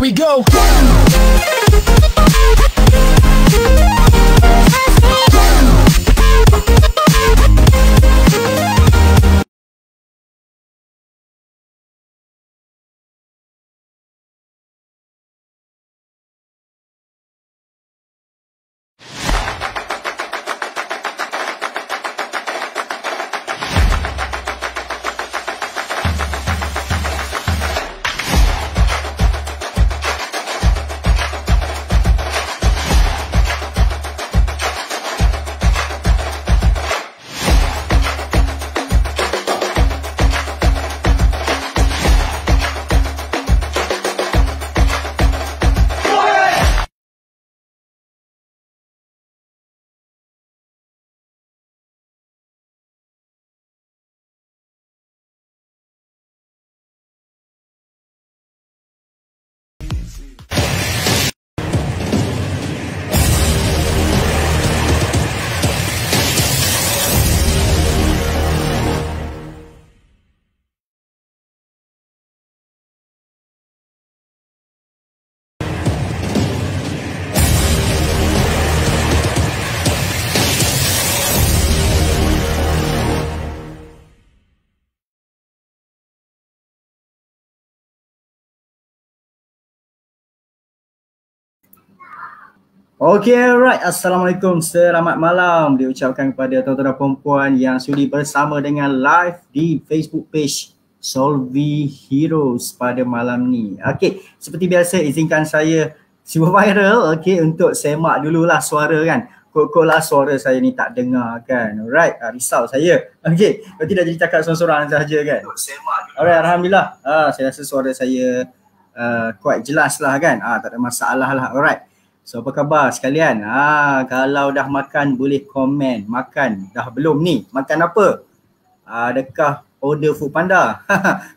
we go. Okay, alright. Assalamualaikum. Selamat malam diucapkan kepada tuan-tuan dan puan yang sudi bersama dengan live di Facebook page Solvi Heroes pada malam ni. Okay, seperti biasa izinkan saya super viral untuk semak dululah suara kan. Kok lah suara saya ni tak dengar kan. Alright, risau saya. Okay, kalau tidak jadi cakap seorang-seorang sahaja kan. Alright, Alhamdulillah. Saya rasa suara saya quite jelas lah kan. Tak ada masalah lah. Alright. So apa khabar sekalian? Kalau dah makan boleh komen. Makan dah belum ni? Makan apa? Adakah order Food Panda?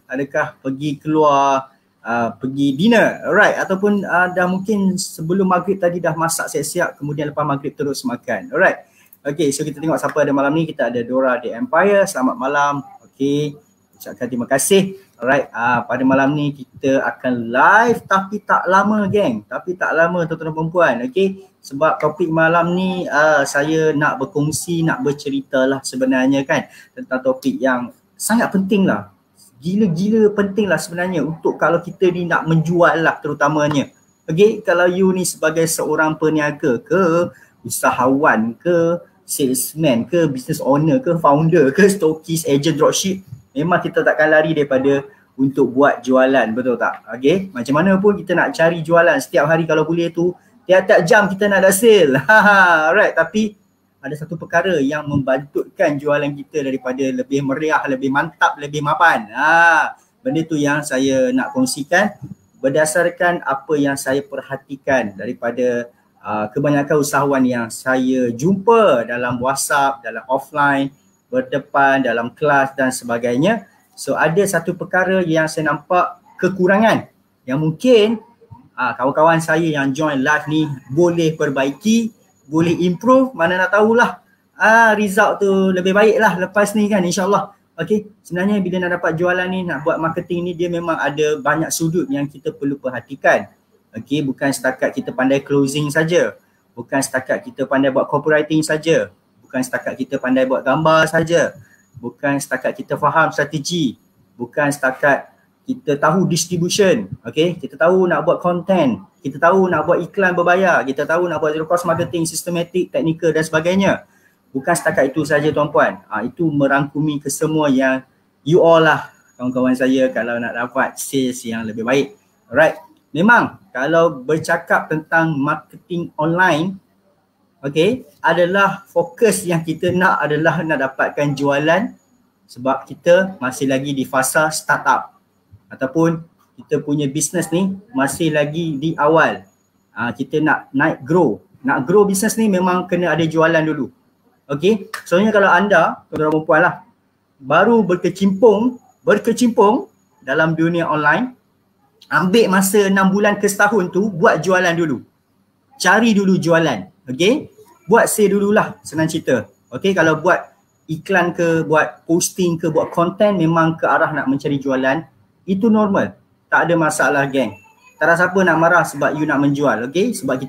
Adakah pergi keluar pergi dinner? Alright, ataupun dah mungkin sebelum maghrib tadi dah masak siap-siap, kemudian lepas maghrib terus makan. Alright. Okay, so kita tengok siapa ada malam ni. Kita ada Dora The Empire. Selamat malam. Okay, ucapkan terima kasih. Alright, pada malam ni kita akan live tapi tak lama geng. Tapi tak lama tuan-tuan dan puan. Okay, sebab topik malam ni saya nak berkongsi, nak bercerita lah sebenarnya kan. Tentang topik yang sangat penting lah. Gila-gila penting lah sebenarnya untuk kalau kita ni nak menjual lah terutamanya. Okay, kalau you ni sebagai seorang peniaga ke, usahawan ke, salesman ke, business owner ke, founder ke, stokis, agent dropship, memang kita takkan lari daripada untuk buat jualan, betul tak? Okay, macam mana pun kita nak cari jualan setiap hari kalau boleh tu, tiap-tiap jam kita nak ada sale. Alright, tapi ada satu perkara yang membantutkan jualan kita daripada lebih meriah, lebih mantap, lebih mapan. Benda tu yang saya nak kongsikan berdasarkan apa yang saya perhatikan daripada kebanyakan usahawan yang saya jumpa dalam WhatsApp, dalam offline, berdepan, dalam kelas dan sebagainya. So ada satu perkara yang saya nampak kekurangan yang mungkin kawan-kawan saya yang join live ni boleh perbaiki, boleh improve, mana nak tahulah result tu lebih baik lah lepas ni kan, insyaAllah. Okay, sebenarnya bila nak dapat jualan ni, nak buat marketing ni, dia memang ada banyak sudut yang kita perlu perhatikan. Okay, bukan setakat kita pandai closing saja, bukan setakat kita pandai buat copywriting saja, bukan setakat kita pandai buat gambar saja, bukan setakat kita faham strategi, bukan setakat kita tahu distribution, okay? Kita tahu nak buat content, kita tahu nak buat iklan berbayar, kita tahu nak buat zero cost marketing, systematic, technical dan sebagainya. Bukan setakat itu saja tuan-puan. Itu merangkumi kesemua yang you all lah kawan-kawan saya kalau nak dapat sales yang lebih baik. Alright. Memang kalau bercakap tentang marketing online, okay, adalah fokus yang kita nak adalah nak dapatkan jualan sebab kita masih lagi di fasa startup ataupun kita punya bisnes ni masih lagi di awal. Kita nak naik grow. Nak grow bisnes ni memang kena ada jualan dulu. Okay, soalnya kalau anda, tuan-tuan dan puan lah, baru berkecimpung dalam dunia online, ambil masa 6 bulan ke setahun tu buat jualan dulu. Cari dulu jualan. Okay, buat sale dululah, senang cerita. Okay, kalau buat iklan ke, buat posting ke, buat content memang ke arah nak mencari jualan, itu normal. Tak ada masalah geng. Tak ada siapa nak marah sebab you nak menjual, okay? Sebab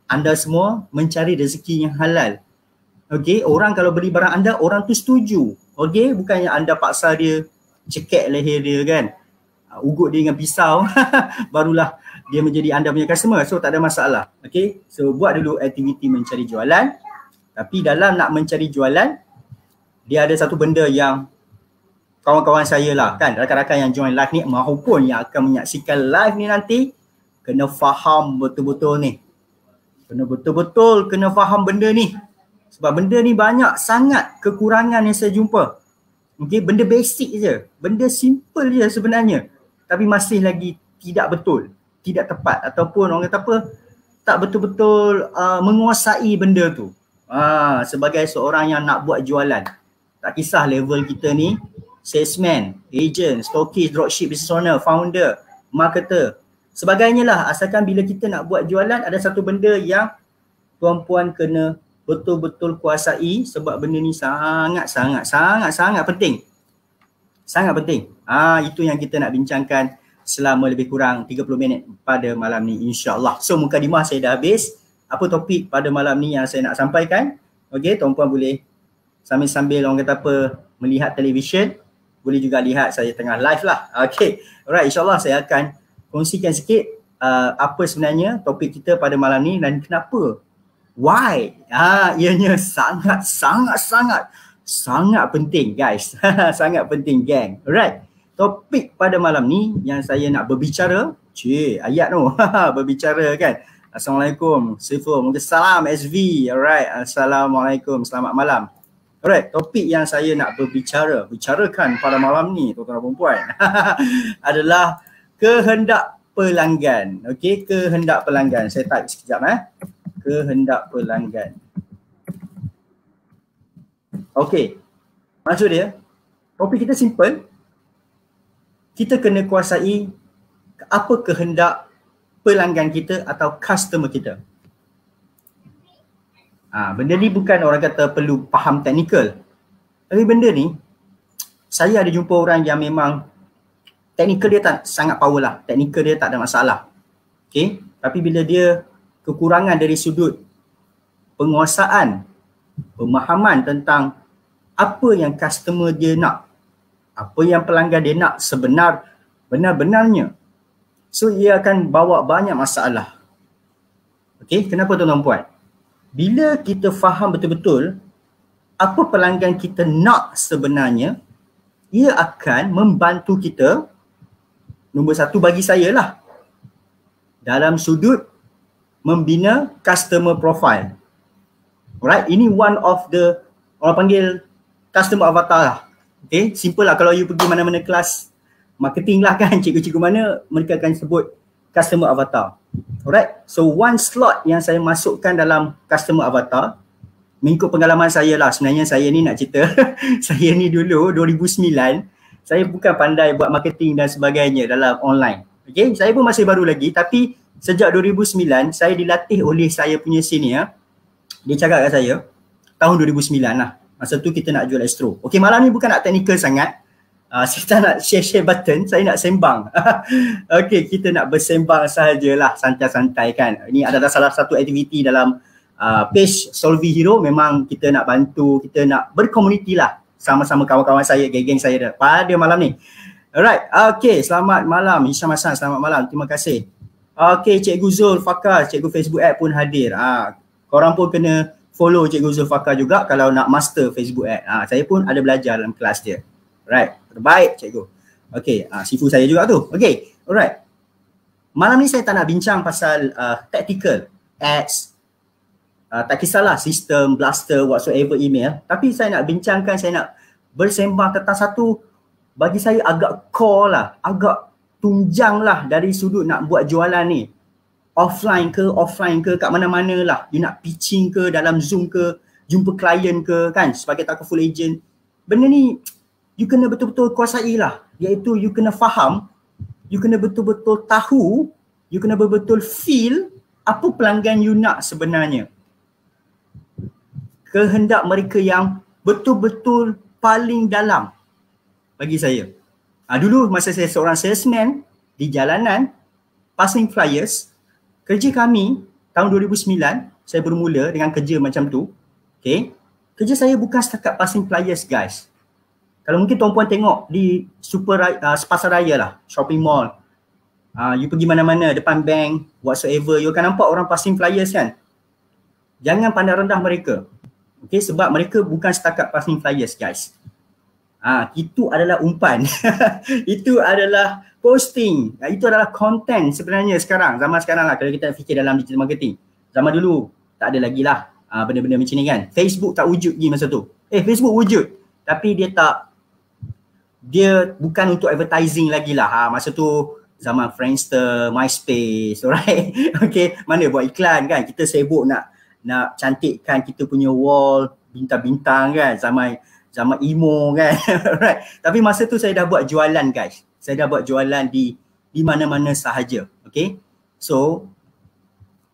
anda semua mencari rezeki yang halal. Okay, orang kalau beli barang anda, orang tu setuju. Okay, bukannya anda paksa dia, cekek leher dia kan, ugut dia dengan pisau, barulah dia menjadi anda punya customer. So tak ada masalah. Okay, so buat dulu aktiviti mencari jualan. Tapi dalam nak mencari jualan, dia ada satu benda yang kawan-kawan saya lah kan, rakan-rakan yang join live ni maupun yang akan menyaksikan live ni nanti, kena faham betul-betul ni. Kena faham benda ni. Sebab benda ni banyak sangat kekurangan yang saya jumpa. Okay, benda basic je. Benda simple je sebenarnya. Tapi masih lagi tidak betul, tidak tepat, ataupun orang kata apa, tak betul-betul menguasai benda tu. Sebagai seorang yang nak buat jualan, tak kisah level kita ni, salesman, agent, stockist, dropship, business owner, founder, marketer, sebagainya lah. Asalkan bila kita nak buat jualan, ada satu benda yang tuan-puan kena betul-betul kuasai, sebab benda ni sangat penting. Sangat penting. Itu yang kita nak bincangkan selama lebih kurang 30 minit pada malam ni, insya-Allah. So mukadimah saya dah habis. Apa topik pada malam ni yang saya nak sampaikan? Okey, tuan-puan boleh sambil-sambil orang kata apa, melihat televisyen, boleh juga lihat saya tengah live lah. Okay, alright, insyaAllah saya akan kongsikan sikit apa sebenarnya topik kita pada malam ni dan kenapa, why. Ianya sangat penting guys. Sangat penting gang. Alright, topik pada malam ni yang saya nak berbicara, ayat tu, berbicara kan. Assalamualaikum, Waalaikumsalam SV. Alright, Assalamualaikum, selamat malam. Alright, topik yang saya nak bicarakan pada malam ni, tuan-tuan dan puan-puan, adalah kehendak pelanggan. Okey, kehendak pelanggan. Saya type sekejap kehendak pelanggan. Okey, maksud dia, topik kita simple. Kita kena kuasai apa kehendak pelanggan kita atau customer kita. Benda ni bukan orang kata perlu faham teknikal. Tapi benda ni, saya ada jumpa orang yang memang teknikal dia tak sangat power lah. Teknikal dia tak ada masalah. Okay? Tapi bila dia kekurangan dari sudut penguasaan, pemahaman tentang apa yang customer dia nak, apa yang pelanggan dia nak benar-benarnya, so ia akan bawa banyak masalah. Okay? Kenapa tuan-tuan puan? Bila kita faham betul-betul apa pelanggan kita nak sebenarnya, ia akan membantu kita, nombor satu bagi saya lah, dalam sudut membina customer profile. Alright, ini one of the, orang panggil customer avatar lah. Okay, simple lah, kalau you pergi mana-mana kelas marketing lah kan, cikgu-cikgu mana, mereka akan sebut customer avatar. Alright, so one slot yang saya masukkan dalam customer avatar, mengikut pengalaman saya lah, sebenarnya saya ni nak cerita, saya ni dulu 2009, saya bukan pandai buat marketing dan sebagainya dalam online. Okay, saya pun masih baru lagi, tapi sejak 2009, saya dilatih oleh saya punya senior. Dia cakap kat saya, tahun 2009 lah, masa tu kita nak jual Astro. Okay, malam ni bukan nak technical sangat, saya tak nak share button, saya nak sembang. Okay, kita nak bersembang sahajalah, santai-santai kan. Ini adalah salah satu aktiviti dalam page Solvi Hero. Memang kita nak bantu, kita nak berkomuniti lah sama-sama kawan-kawan saya, geng-geng saya pada malam ni. Alright, okay, selamat malam Hisham Hassan, selamat malam, terima kasih. Okay, Cikgu Zul Fakar, Cikgu Facebook Ad pun hadir. Korang pun kena follow Cikgu Zul Fakar juga kalau nak master Facebook Ad. Saya pun ada belajar dalam kelas dia. Right, terbaik cikgu. Okay, sifu saya juga tu. Okay, alright. Malam ni saya tak nak bincang pasal tactical, ads, tak kisahlah sistem, blaster, whatsoever email. Tapi saya nak bincangkan, saya nak bersembang tentang satu, bagi saya agak core lah, agak tunjang lah dari sudut nak buat jualan ni. Offline ke, kat mana-mana lah. You nak pitching ke, dalam Zoom ke, jumpa klien ke kan, sebagai takaful agent. Benda ni, you kena betul-betul kuasai lah, iaitu you kena faham, you kena betul-betul tahu, you kena betul-betul feel apa pelanggan you nak sebenarnya. Kehendak mereka yang betul-betul paling dalam bagi saya. Dulu masa saya seorang salesman, di jalanan, passing flyers. Kerja kami tahun 2009, saya bermula dengan kerja macam tu. Okay. Kerja saya bukan setakat passing flyers guys. Kalau mungkin tuan-puan tengok di pasaraya lah, shopping mall, you pergi mana-mana, depan bank, whatsoever, you akan nampak orang passing flyers kan. Jangan pandang rendah mereka. Okay, sebab mereka bukan setakat passing flyers guys. Itu adalah umpan. Itu adalah posting. Itu adalah content sebenarnya sekarang. Zaman sekarang lah kalau kita fikir dalam digital marketing. Zaman dulu tak ada lagi lah benda-benda macam ni kan. Facebook tak wujud lagi masa tu. Facebook wujud. Tapi dia bukan untuk advertising lagi lah. Masa tu zaman Friendster, MySpace, alright. Okay, mana buat iklan kan. Kita sibuk nak cantikkan kita punya wall, bintang-bintang kan. Zaman emo kan. Alright. Tapi masa tu saya dah buat jualan guys. Saya dah buat jualan di mana-mana sahaja. Okay. So,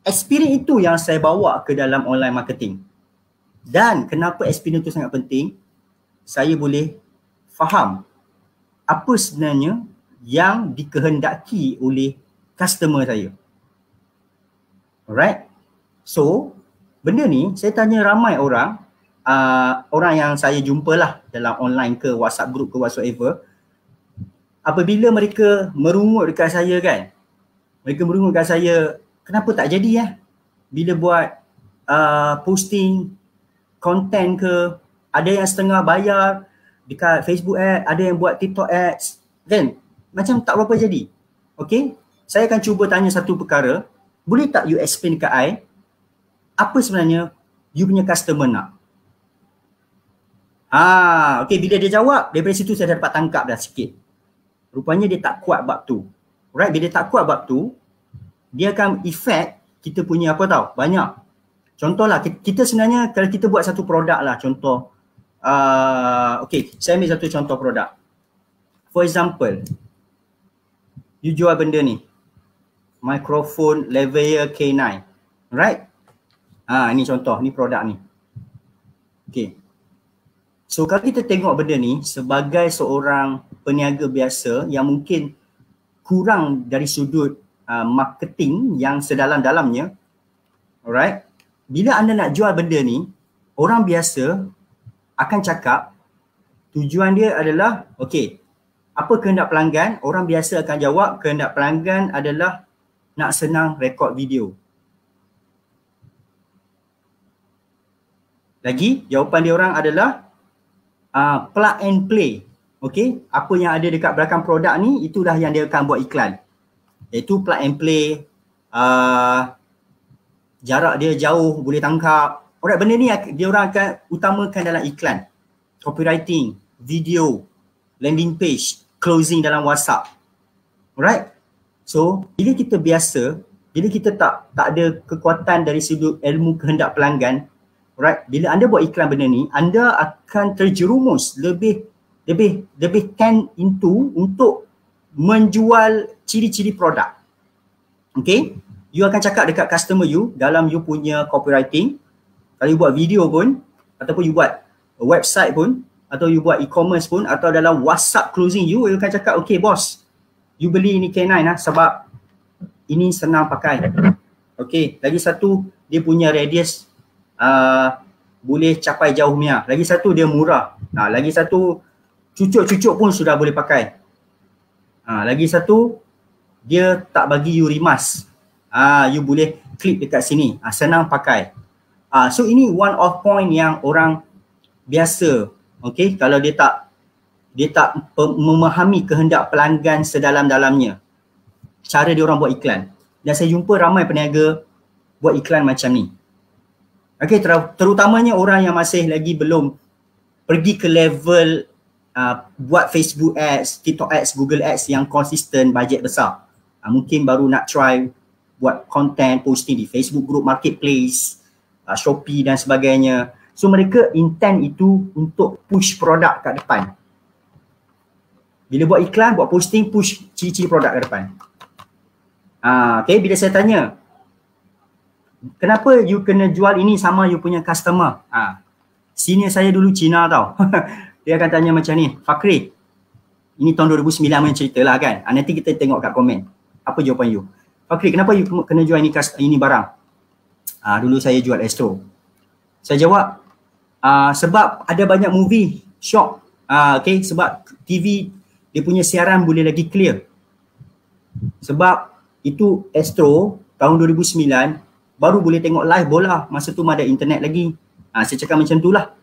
experience itu yang saya bawa ke dalam online marketing. Dan kenapa experience itu sangat penting? Saya boleh faham apa sebenarnya yang dikehendaki oleh customer saya. Alright. So, benda ni saya tanya ramai orang, orang yang saya jumpa lah dalam online ke WhatsApp group ke whatsoever. Apabila mereka merungut dekat saya kan, mereka merungut dekat saya, kenapa tak jadi bila buat posting content ke, ada yang setengah bayar dekat Facebook ad, ada yang buat TikTok ads kan, macam tak berapa jadi. Okay, saya akan cuba tanya satu perkara, boleh tak you explain dekat I apa sebenarnya you punya customer nak? Okay, bila dia jawab, daripada situ saya dapat tangkap dah sikit. Rupanya dia tak kuat bab tu. Right, bila dia tak kuat bab tu, dia akan effect kita punya apa tau, banyak. Contohlah, kita sebenarnya kalau kita buat satu produk lah, contoh, okay, saya ambil satu contoh produk. For example, you jual benda ni, microphone lavalier K9, right? Ini contoh, ni produk ni. Okay. So kalau kita tengok benda ni sebagai seorang peniaga biasa yang mungkin kurang dari sudut marketing yang sedalam-dalamnya, alright, bila anda nak jual benda ni, orang biasa akan cakap tujuan dia adalah, okay, apa kehendak pelanggan? Orang biasa akan jawab kehendak pelanggan adalah nak senang rekod video. Lagi, jawapan dia orang adalah plug and play. Okay, apa yang ada dekat belakang produk ni, itulah yang dia akan buat iklan. Iaitu plug and play, jarak dia jauh, boleh tangkap. Alright, benda ni dia orang akan utamakan dalam iklan. Copywriting, video, landing page, closing dalam WhatsApp. Alright. So, bila kita biasa, bila kita tak ada kekuatan dari sudut ilmu kehendak pelanggan, alright, bila anda buat iklan benda ni, anda akan terjerumus lebih tend into untuk menjual ciri-ciri produk. Okay, you akan cakap dekat customer you dalam you punya copywriting. Kalau you buat video pun, ataupun you buat website pun, atau you buat e-commerce pun, atau dalam WhatsApp closing you akan cakap, okay boss, you beli ini K9 sebab ini senang pakai. Okay, lagi satu dia punya radius boleh capai jauh punya. Lagi satu dia murah. Lagi satu cucuk-cucuk pun sudah boleh pakai. Lagi satu dia tak bagi you rimas. You boleh klik dekat sini. Senang pakai. So ini one of point yang orang biasa, okay, kalau dia tak memahami kehendak pelanggan sedalam-dalamnya, cara dia orang buat iklan. Dan saya jumpa ramai peniaga buat iklan macam ni. Okay, terutamanya orang yang masih lagi belum pergi ke level buat Facebook ads, TikTok ads, Google ads yang konsisten, bajet besar. Mungkin baru nak try buat content posting di Facebook group marketplace, Shopee dan sebagainya. So mereka intent itu untuk push produk kat depan. Bila buat iklan, buat posting, push ciri-ciri produk kat depan. Okay, bila saya tanya, kenapa you kena jual ini sama you punya customer? Senior saya dulu Cina tau. Dia akan tanya macam ni, Fakri, Ini tahun 2009 punya cerita lah kan. Nanti kita tengok kat komen. Apa jawapan you? Fakri, kenapa you kena jual ini barang? Dulu saya jual Astro. Saya jawab, sebab ada banyak movie, shock. Okay, sebab TV dia punya siaran boleh lagi clear. Sebab itu Astro tahun 2009 baru boleh tengok live bola. Masa tu ada internet lagi. Saya cakap macam tu lah.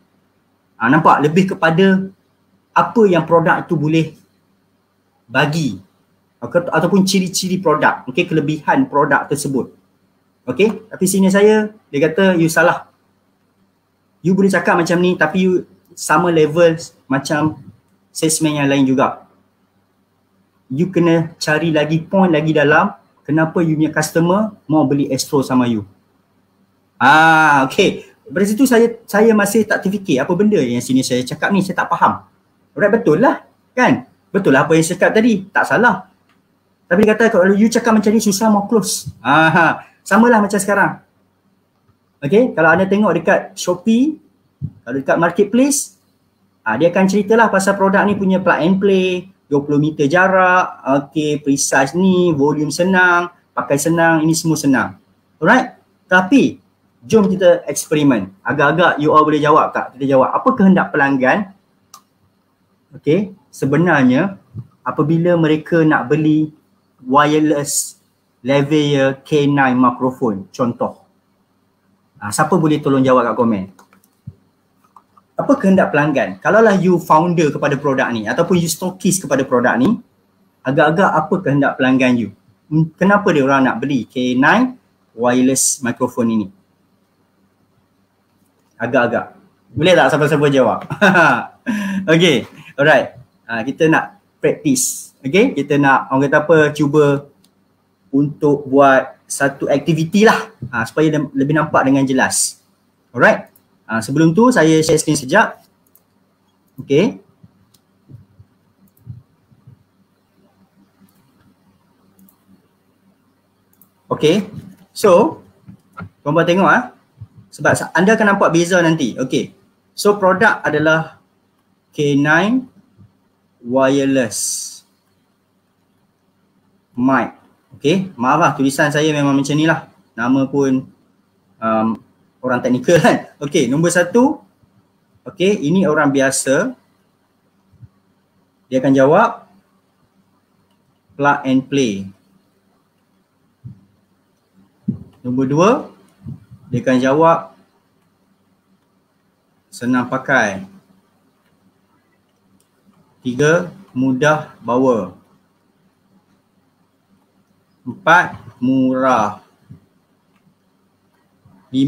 Nampak? Lebih kepada apa yang produk itu boleh bagi ataupun ciri-ciri produk, okay, kelebihan produk tersebut. Okay, tapi sini saya, dia kata you salah. You boleh cakap macam ni tapi you sama level macam salesman yang lain juga. You kena cari lagi point lagi dalam kenapa you punya customer mau beli Astro sama you. Okay. Dari situ saya masih tak terfikir apa benda yang sini saya cakap ni, saya tak faham. Alright, betul lah kan? Betul lah apa yang saya cakap tadi, tak salah. Tapi dia kata kalau you cakap macam ni susah mau close. Sama lah macam sekarang. Okay, kalau anda tengok dekat Shopee, kalau dekat Marketplace, dia akan ceritalah pasal produk ni punya plug and play, 20 meter jarak, okay, precise ni, volume senang, pakai senang, ini semua senang. Alright, tapi jom kita eksperimen. Agak-agak you all boleh jawab tak? Kita jawab, apa kehendak pelanggan? Okay, sebenarnya apabila mereka nak beli wireless lavalier K9 microphone, contoh. Siapa boleh tolong jawab kat komen? Apa kehendak pelanggan? Kalaulah you founder kepada produk ni ataupun you stokis kepada produk ni, agak-agak apa kehendak pelanggan you? Kenapa dia orang nak beli K9 wireless microphone ini? Agak-agak. Boleh tak siapa-siapa jawab? Okay, alright. Kita nak practice. Okay, kita nak orang kata apa, cuba untuk buat satu aktiviti lah supaya lebih nampak dengan jelas. Alright. Sebelum tu saya share screen sekejap. Okay. Okay. So, korang tengok sebab anda akan nampak beza nanti. Okay. So, produk adalah K9 wireless mic. Okay, maaf lah tulisan saya memang macam ni lah. Nama pun orang teknikal kan. Okay, nombor 1. Okay, ini orang biasa. Dia akan jawab plug and play. Nombor 2, dia akan jawab senang pakai. 3, mudah bawa. 4, murah. 5,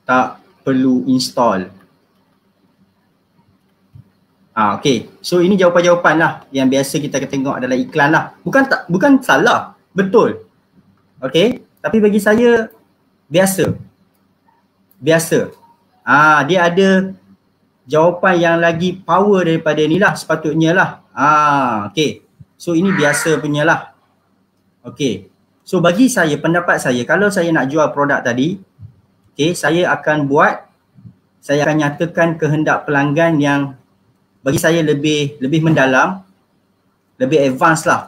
tak perlu install. Okay. So ini jawapan-jawapan lah yang biasa kita akan tengok adalah iklan lah. Bukan salah. Betul. Okay. Tapi bagi saya biasa. Dia ada jawapan yang lagi power daripada ni lah sepatutnya lah. Okay. So ini biasa punya lah. Okay. So bagi saya, pendapat saya, kalau saya nak jual produk tadi, okay, saya akan nyatakan kehendak pelanggan yang bagi saya lebih mendalam, lebih advance lah.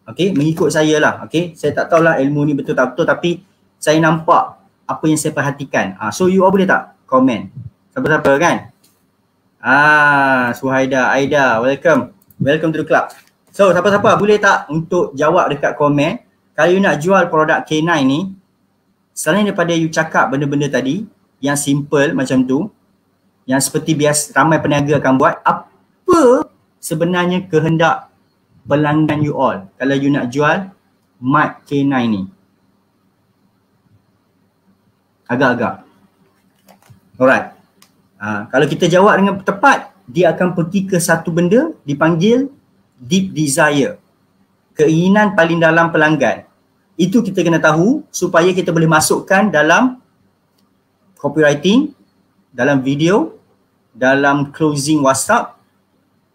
Okay, mengikut saya lah. Okay, saya tak tahulah ilmu ni betul tak betul, tapi saya nampak apa yang saya perhatikan. So you all boleh tak komen? Siapa-siapa kan? Suhaida, Aida, welcome to the club. So siapa-siapa boleh tak untuk jawab dekat komen, kalau you nak jual produk K9 ni, selain daripada you cakap benda-benda tadi yang simple macam tu, yang seperti biasa ramai peniaga akan buat, apa sebenarnya kehendak pelanggan you all kalau you nak jual mic K9 ni? Agak-agak. Alright. Kalau kita jawab dengan tepat, dia akan pergi ke satu benda dipanggil deep desire. Keinginan paling dalam pelanggan. Itu kita kena tahu supaya kita boleh masukkan dalam copywriting, dalam video, dalam closing WhatsApp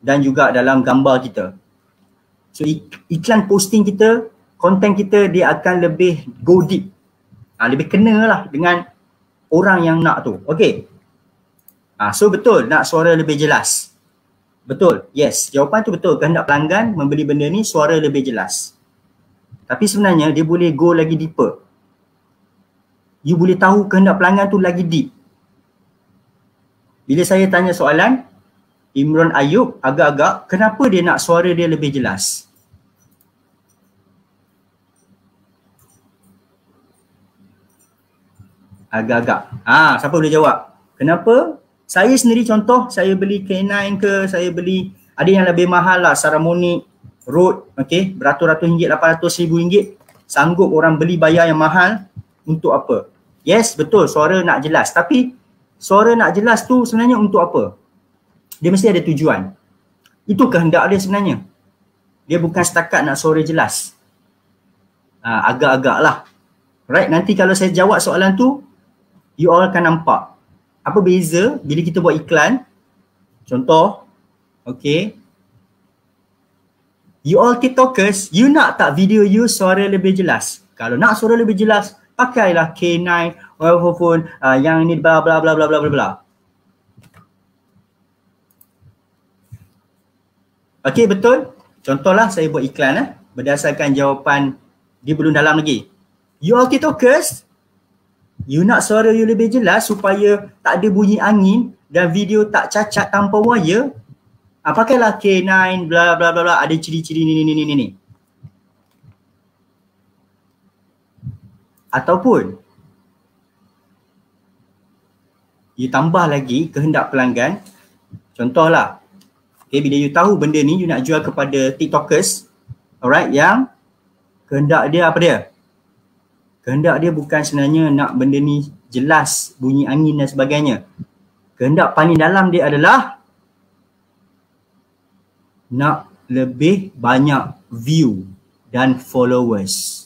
dan juga dalam gambar kita. So iklan posting kita, konten kita, dia akan lebih go deep. Lebih kena lah dengan orang yang nak tu. Okay. So betul nak suara lebih jelas. Betul, yes. Jawapan tu betul. Kehendak pelanggan membeli benda ni suara lebih jelas. Tapi sebenarnya dia boleh go lagi deeper. You boleh tahu kehendak pelanggan tu lagi deep. Bila saya tanya soalan, Imran Ayub agak-agak, kenapa dia nak suara dia lebih jelas? Agak-agak. Siapa boleh jawab? Kenapa? Saya sendiri contoh, saya beli K9 ke, saya beli, ada yang lebih mahal lah, Saramonic, Rode, okay, beratus-ratus ringgit, 800 ribu ringgit. Sanggup orang beli bayar yang mahal untuk apa? Yes, betul, suara nak jelas. Tapi suara nak jelas tu sebenarnya untuk apa? Dia mesti ada tujuan. Itu kehendak dia sebenarnya. Dia bukan setakat nak suara jelas. Agak-agak lah. Right, nanti kalau saya jawab soalan tu, you all akan nampak apa beza bila kita buat iklan. Contoh, okay, you all TikTokers, you nak tak video you suara lebih jelas? Kalau nak suara lebih jelas, pakailah K9 walaupun yang ni bla bla bla bla bla bla. Okay, betul. Contohlah saya buat iklan berdasarkan jawapan dia belum dalam lagi. You all TikTokers, you nak suara you lebih jelas supaya tak ada bunyi angin dan video tak cacat tanpa wire, pakailah K9 bla bla bla bla, ada ciri-ciri ni. Ataupun you tambah lagi kehendak pelanggan. Contohlah, okay, bila you tahu benda ni you nak jual kepada TikTokers, alright, yang kehendak dia apa dia? Kehendak dia bukan sebenarnya nak benda ni jelas, bunyi angin dan sebagainya. Kehendak paling dalam dia adalah nak lebih banyak view dan followers.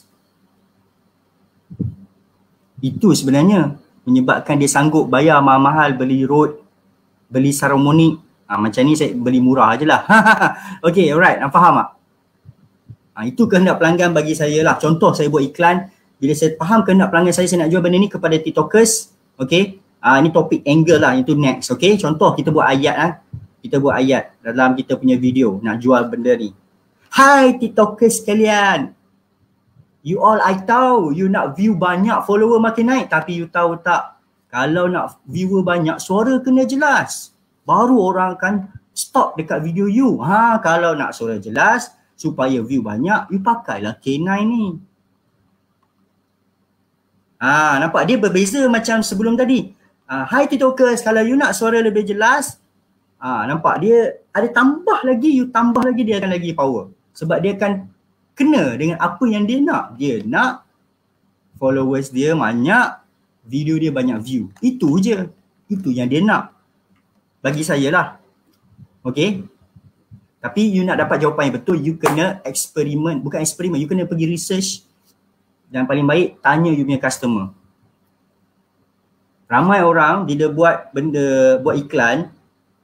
Itu sebenarnya menyebabkan dia sanggup bayar mahal-mahal beli Rode, beli Saramonic. Macam ni saya beli murah je lah. Okay, alright, faham tak? Itu kehendak pelanggan bagi saya lah. Contoh saya buat iklan, bila saya faham kehendak pelanggan saya nak jual benda ni kepada TikTokers, okay, ini topik angle lah, itu next, okay. Contoh kita buat ayat kita buat ayat dalam kita punya video nak jual benda ni. Hai TikTokers sekalian, you all, I tahu you nak view banyak, follower makin naik, tapi you tahu tak, kalau nak viewer banyak, suara kena jelas, baru orang akan stop dekat video you. Kalau nak suara jelas supaya view banyak, you pakailah K9 ni. Nampak dia berbeza macam sebelum tadi. Hai TikTokers, kalau you nak suara lebih jelas, nampak dia ada tambah lagi, you tambah lagi, dia akan lagi power. Sebab dia akan kena dengan apa yang dia nak. Dia nak followers dia banyak, video dia banyak view. Itu je. Itu yang dia nak. Bagi saya lah. Okay. Tapi you nak dapat jawapan yang betul, you kena eksperimen. Bukan eksperimen, you kena pergi research. Dan paling baik, tanya you punya customer. Ramai orang bila buat iklan,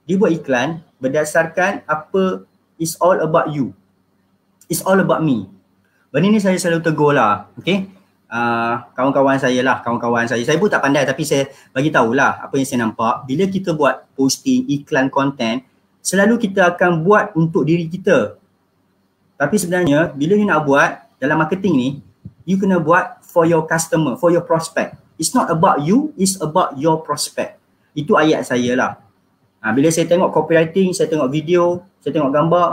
dia buat iklan berdasarkan apa, is all about you. It's all about me. Benda ni saya selalu tegur lah, okay. Kawan-kawan saya, saya pun tak pandai tapi saya bagi tahulah apa yang saya nampak. Bila kita buat posting, iklan, konten, selalu kita akan buat untuk diri kita. Tapi sebenarnya bila you nak buat dalam marketing ni, you kena buat for your customer, for your prospect. It's not about you, it's about your prospect. Itu ayat saya lah. Bila saya tengok copywriting, saya tengok video, saya tengok gambar,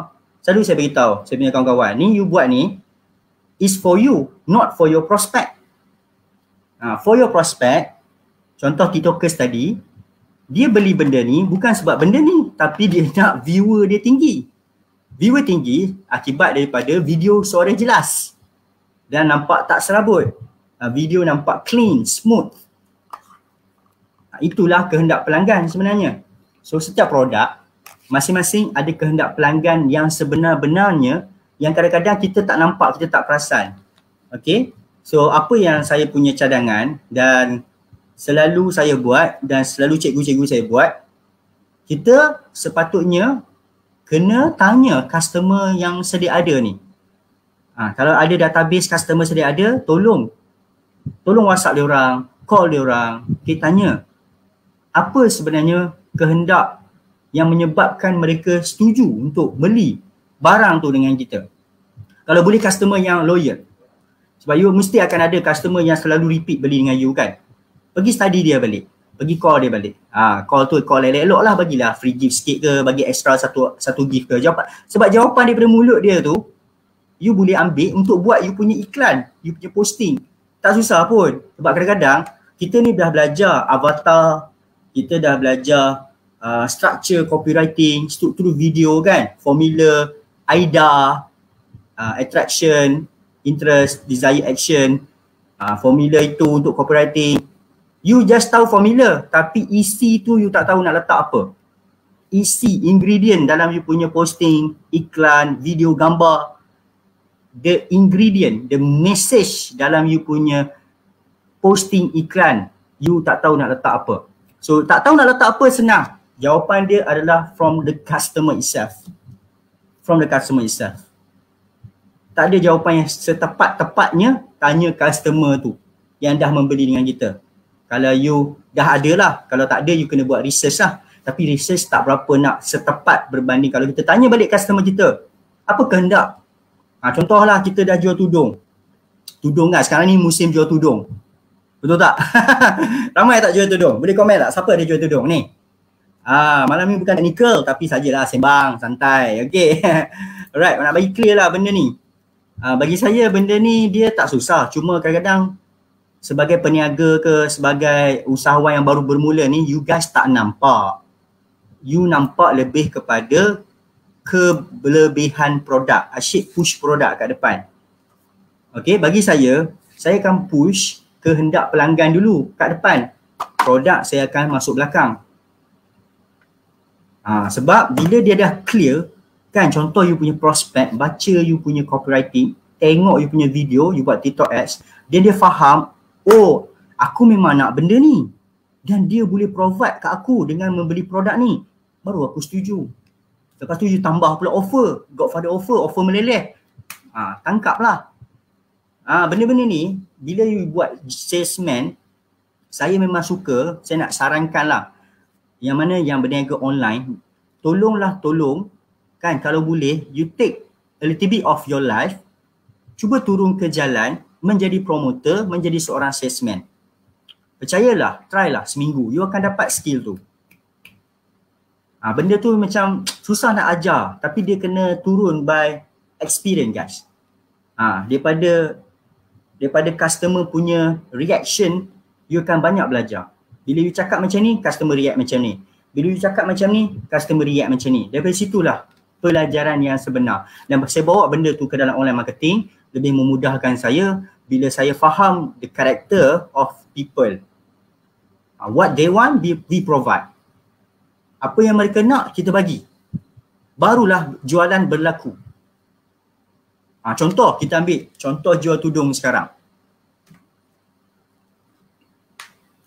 selalu saya beritahu saya punya kawan-kawan, ni you buat ni is for you, not for your prospect. For your prospect, contoh TikTokers tadi, dia beli benda ni bukan sebab benda ni, tapi dia nak viewer dia tinggi. Viewer tinggi akibat daripada video suara jelas dan nampak tak serabut. Video nampak clean, smooth. Itulah kehendak pelanggan sebenarnya. So setiap produk masing-masing ada kehendak pelanggan yang sebenar-benarnya, yang kadang-kadang kita tak nampak, kita tak perasan. Okay, so apa yang saya punya cadangan dan selalu saya buat dan selalu cikgu-cikgu saya buat, kita sepatutnya kena tanya customer yang sedia ada ni. Kalau ada database customer sedia ada, tolong WhatsApp dia orang, call dia orang, kita tanya apa sebenarnya kehendak yang menyebabkan mereka setuju untuk beli barang tu dengan kita. Kalau boleh customer yang loyal. Sebab you mesti akan ada customer yang selalu repeat beli dengan you kan. Pergi study dia balik. Pergi call dia balik. Call tu call elok-elok lah, bagilah free gift sikit ke, bagi extra satu gift ke. Sebab jawapan daripada mulut dia tu, you boleh ambil untuk buat you punya iklan, you punya posting. Tak susah pun. Sebab kadang-kadang kita ni dah belajar avatar, kita dah belajar structure copywriting, struktur video kan, formula, AIDA, attraction, interest, desire, action, formula itu untuk copywriting. You just tahu formula, tapi isi tu you tak tahu nak letak apa. Isi, ingredient dalam you punya posting, iklan, video, gambar, the ingredient, the message dalam you punya posting, iklan, you tak tahu nak letak apa. So tak tahu nak letak apa senang. Jawapan dia adalah from the customer itself. From the customer itself. Tak ada jawapan yang setepat-tepatnya, tanya customer tu yang dah membeli dengan kita. Kalau you dah ada lah, kalau tak ada you kena buat research lah. Tapi research tak berapa nak setepat berbanding kalau kita tanya balik customer kita, apa kehendak? Contohlah kita dah jual tudung. Tudung kan, sekarang ni musim jual tudung. Betul tak? Ramai tak jual tudung? Boleh komen tak? Siapa ada jual tudung ni? Malam ni bukan technical tapi sajalah sembang, santai. Okay. Alright, nak bagi clear lah benda ni. Bagi saya benda ni dia tak susah. Cuma kadang-kadang sebagai peniaga ke, sebagai usahawan yang baru bermula ni, you guys tak nampak. You nampak lebih kepada kelebihan produk. Asyik push produk kat depan. Okay, bagi saya akan push kehendak pelanggan dulu kat depan. Produk saya akan masuk belakang. Sebab bila dia dah clear, kan, contoh you punya prospect, baca you punya copywriting, tengok you punya video, you buat TikTok ads, dia faham, oh aku memang nak benda ni dan dia boleh provide kat aku dengan membeli produk ni, baru aku setuju. Lepas tu you tambah pula offer, Godfather offer meleleh. Tangkap lah. Benda-benda ni bila you buat salesman, saya memang suka, saya nak sarankan lah, yang mana yang berniaga online, tolong kan, kalau boleh you take a little bit of your life, cuba turun ke jalan, menjadi promoter, menjadi seorang salesman. Percayalah, try lah seminggu, you akan dapat skill tu. Benda tu macam susah nak ajar, tapi dia kena turun by experience guys. Daripada customer punya reaction, you akan banyak belajar. Bila you cakap macam ni, customer react macam ni. Bila you cakap macam ni, customer react macam ni. Daripada situlah pelajaran yang sebenar. Dan saya bawa benda tu ke dalam online marketing, lebih memudahkan saya bila saya faham the character of people. What they want, we provide. Apa yang mereka nak, kita bagi. Barulah jualan berlaku. Contoh, kita ambil contoh jual tudung sekarang.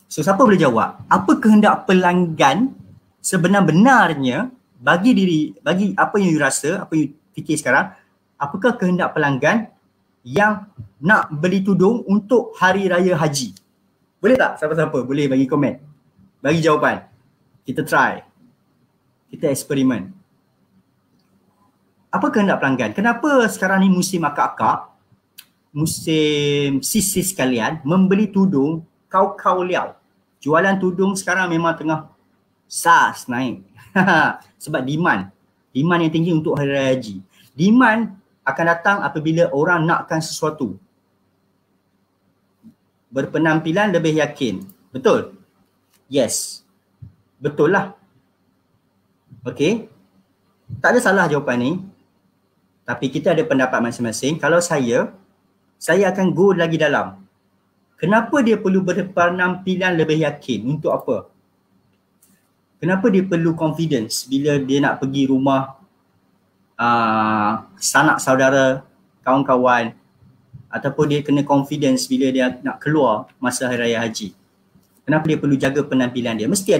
So siapa boleh jawab? Apa kehendak pelanggan sebenar-benarnya bagi apa yang you rasa, apa yang you fikir sekarang, apakah kehendak pelanggan yang nak beli tudung untuk hari raya haji? Boleh tak? Siapa-siapa boleh bagi komen, bagi jawapan. Kita try, kita eksperimen. Apa kehendak pelanggan? Kenapa sekarang ni musim akak-akak, musim sis-sis kalian membeli tudung kau liau? Jualan tudung sekarang memang tengah sas naik. Sebab demand yang tinggi untuk hari raya haji. Demand akan datang apabila orang nakkan sesuatu. Berpenampilan lebih yakin. Betul? Yes. Betul lah. Okay. Tak ada salah jawapan ni. Tapi kita ada pendapat masing-masing. Kalau saya akan go lagi dalam. Kenapa dia perlu berpenampilan lebih yakin? Untuk apa? Kenapa dia perlu confidence bila dia nak pergi rumah sanak saudara, kawan-kawan, ataupun dia kena confidence bila dia nak keluar masa hari raya haji? Kenapa dia perlu jaga penampilan dia? Mesti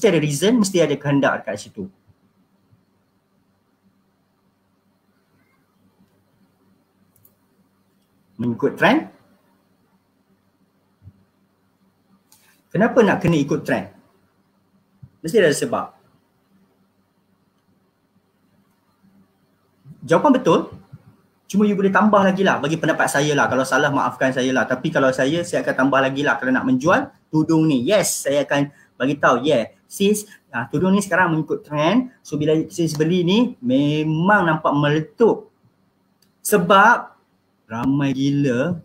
ada reason, mesti ada kehendak kat situ. Mengikut trend? Kenapa nak kena ikut trend? Mesti ada sebab. Jawapan betul. Cuma you boleh tambah lagi lah bagi pendapat saya lah. Kalau salah maafkan saya lah. Tapi kalau saya akan tambah lagi lah kalau nak menjual tudung ni. Yes, saya akan bagi tahu. Yeah, sis, tudung ni sekarang mengikut trend. So bila sis beli ni memang nampak meletup. Sebab ramai gila.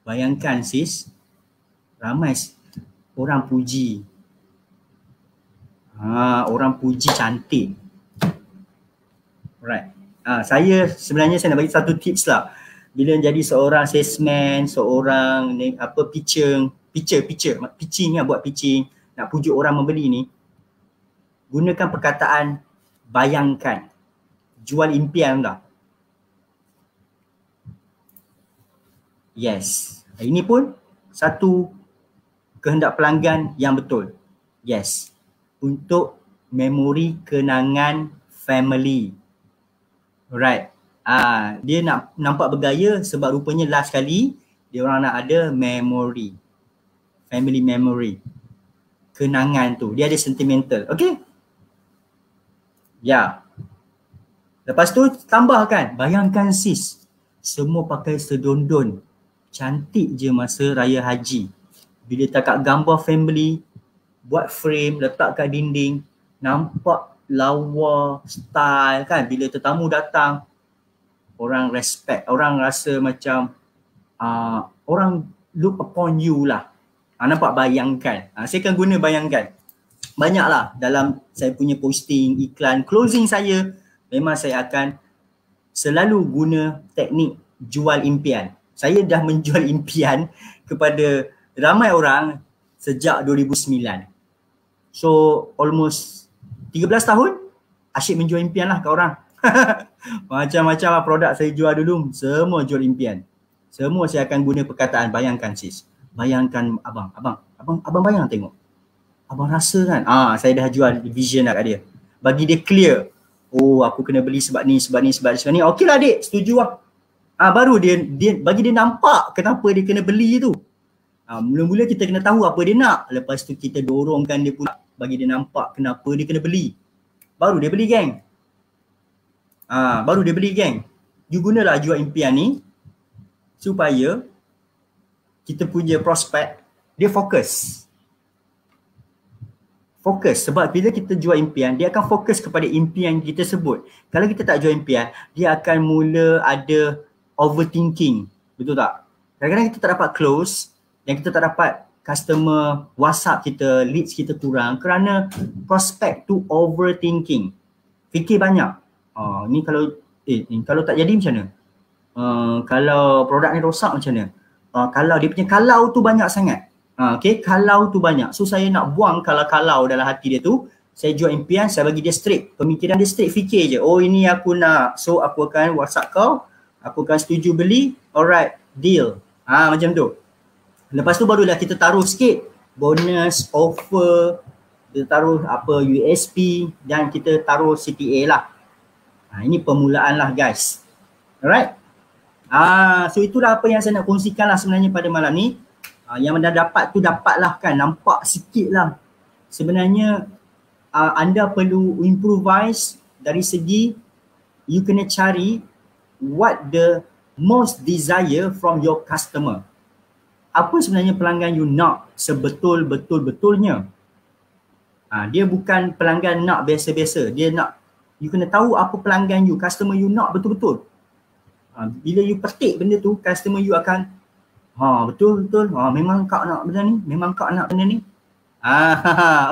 Bayangkan sis, ramai orang puji. Orang puji cantik. Alright. Saya sebenarnya saya nak bagi satu tips lah. Bila jadi seorang salesman, seorang pitching lah, buat pitching, nak pujuk orang membeli ni, gunakan perkataan bayangkan. Jual impian lah. Yes. Ini pun satu kehendak pelanggan yang betul. Yes. Untuk memori kenangan family. Alright. Dia nak nampak bergaya sebab rupanya last kali dia orang nak ada memory. Family memory. Kenangan tu. Dia ada sentimental. Okay? Ya. Lepas tu tambahkan. Bayangkan sis. Semua pakai sedondon. Cantik je masa raya haji. Bila takat gambar family, buat frame, letak kat dinding, nampak lawa, style kan. Bila tetamu datang, orang respect, orang rasa macam orang look upon you lah. Nampak bayangkan. Saya akan guna bayangkan. Banyaklah dalam saya punya posting, iklan, closing saya, memang saya akan selalu guna teknik jual impian. Saya dah menjual impian kepada ramai orang sejak 2009. So almost 13 tahun asyik menjual impian lah ke orang. Macam-macam lah produk saya jual dulu, semua jual impian. Semua saya akan guna perkataan bayangkan sis. Bayangkan abang bayang tengok. Abang rasa kan, saya dah jual vision lah kat dia. Bagi dia clear. Oh, aku kena beli sebab ni. Okey lah adik, setuju lah. Baru dia bagi dia nampak kenapa dia kena beli tu. Mula-mula kita kena tahu apa dia nak. Lepas tu kita dorongkan dia pula bagi dia nampak kenapa dia kena beli. Baru dia beli, geng. You gunalah jual impian ni supaya kita punya prospek dia fokus. Sebab bila kita jual impian, dia akan fokus kepada impian yang kita sebut. Kalau kita tak jual impian, dia akan mula ada overthinking. Betul tak? Kadang-kadang kita tak dapat close dan kita tak dapat customer WhatsApp kita, leads kita kurang kerana prospek tu overthinking. Fikir banyak. Ni kalau tak jadi macam mana? Kalau produk ni rosak macam mana? Kalau dia punya kalau tu banyak sangat. Okay, kalau tu banyak. So saya nak buang kalau dalam hati dia tu. Saya jual impian, saya bagi dia straight. Pemikiran dia straight, fikir je. Oh, ini aku nak. So aku akan WhatsApp kau. Aku akan setuju beli. Alright, deal. Macam tu. Lepas tu barulah kita taruh sikit bonus, offer, kita taruh USP dan kita taruh CTA lah. Ini permulaan lah guys. Alright. So itulah apa yang saya nak kongsikan lah sebenarnya pada malam ni. Yang anda dapat tu dapatlah kan, nampak sikit lah. Sebenarnya anda perlu improvise dari segi you kena cari what the most desire from your customer. Apa sebenarnya pelanggan you nak sebetul-betul-betulnya. Dia bukan pelanggan nak biasa-biasa. Dia nak, you kena tahu apa pelanggan you, customer you nak betul-betul. Bila you petik benda tu, customer you akan betul-betul, memang kau nak benda ni, memang kau nak benda ni.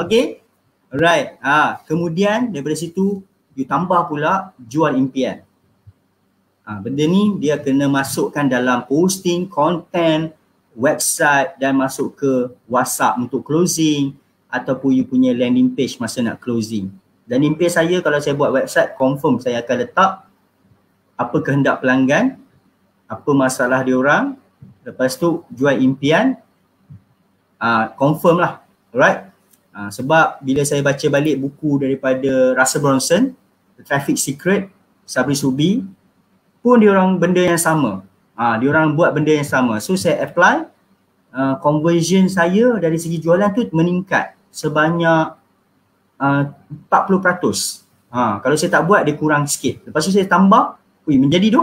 Okay. Alright. Kemudian daripada situ, you tambah pula jual impian. Benda ni dia kena masukkan dalam posting, content, website dan masuk ke WhatsApp untuk closing ataupun you punya landing page masa nak closing. Landing page saya kalau saya buat website, confirm saya akan letak apa kehendak pelanggan, apa masalah dia orang, lepas tu jual impian, confirm lah. Alright. Sebab bila saya baca balik buku daripada Russell Brunson, The Traffic Secret, Sabri Subi, pun diorang benda yang sama. Diorang buat benda yang sama. So saya apply, conversion saya dari segi jualan tu meningkat sebanyak 40%. Kalau saya tak buat, dia kurang sikit. Lepas tu saya tambah, menjadi tu.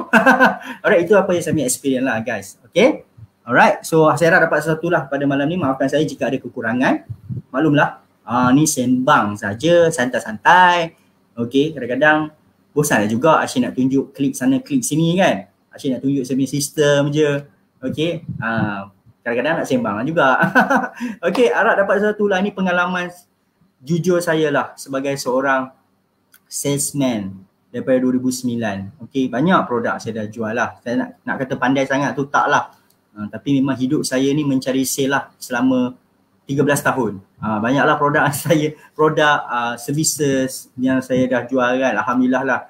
Alright, itu apa yang saya punya experience lah guys. Okay. Alright, so saya harap dapat sesuatu lah pada malam ni. Maafkan saya jika ada kekurangan. Maklumlah, ni sembang saja, santai-santai. Okay, kadang-kadang bosan lah juga Asyik nak tunjuk klik sana, klik sini kan. Asyik nak tunjuk saya punya sistem je. Okay, kadang-kadang nak sembang lah juga. Okay, harap dapat sesuatu lah. Ni pengalaman jujur saya lah sebagai seorang salesman daripada 2009. Okay, banyak produk saya dah jual lah. Saya nak kata pandai sangat tu tak lah. Tapi memang hidup saya ni mencari sale lah selama 13 tahun. Banyaklah produk saya, services yang saya dah jual kan. Alhamdulillah lah.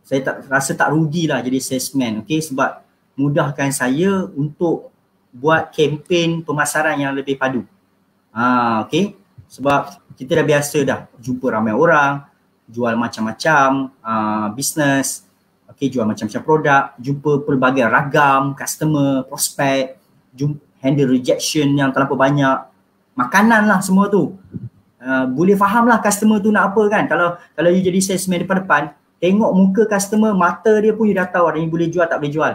Saya rasa tak rugi lah jadi salesman. Okay, sebab mudahkan saya untuk buat kempen pemasaran yang lebih padu. Okay, sebab kita dah biasa dah jumpa ramai orang, jual macam-macam bisnes, jual macam-macam produk, jumpa pelbagai ragam customer, prospek, handle rejection yang terlalu banyak, makanan lah semua tu. Boleh faham lah customer tu nak apa kan. Kalau you jadi salesman depan-depan, tengok muka customer, mata dia pun you dah tahu ini boleh jual tak boleh jual.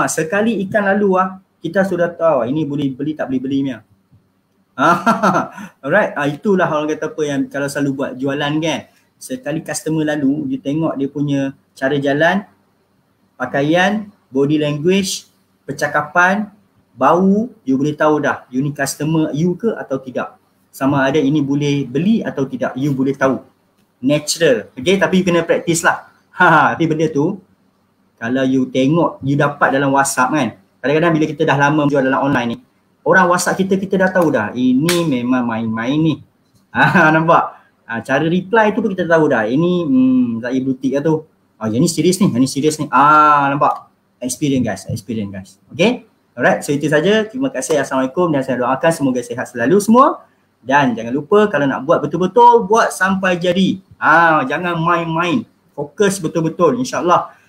Sekali ikan lalu kita sudah tahu ini boleh beli tak boleh beli punya. Alright, itulah orang kata apa yang kalau selalu buat jualan kan. Sekali customer lalu, you tengok dia punya cara jalan, pakaian, body language, percakapan, bau, you boleh tahu dah you ni customer you ke atau tidak. Sama ada ini boleh beli atau tidak, you boleh tahu. Natural. Okay, tapi you kena practice lah. Tapi benda tu, kalau you tengok, you dapat dalam WhatsApp kan. Kadang-kadang bila kita dah lama jual dalam online ni, orang WhatsApp kita dah tahu dah, ini memang main-main ni. Nampak? Cara reply tu pun kita tahu dah. Ini Zai Blutik lah tu. Yang ni serius ni, yang ni serius ni. Nampak? Experience guys. Okay? Alright, so itu saja. Terima kasih. Assalamualaikum dan saya doakan semoga sihat selalu semua. Dan jangan lupa kalau nak buat betul-betul, buat sampai jadi. Jangan main-main. Fokus betul-betul. InsyaAllah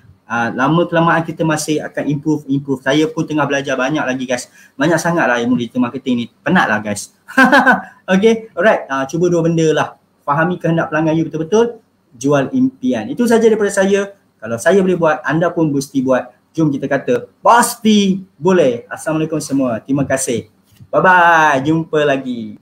lama-kelamaan kita masih akan improve. Saya pun tengah belajar banyak lagi guys. Banyak sangat lah ilmu digital marketing ni. Penat lah guys. Okay, alright. Cuba dua benda lah. Fahami kehendak pelanggan you betul-betul, jual impian. Itu saja daripada saya. Kalau saya boleh buat, anda pun mesti buat. Jom kita kata, pasti boleh. Assalamualaikum semua. Terima kasih. Bye-bye. Jumpa lagi.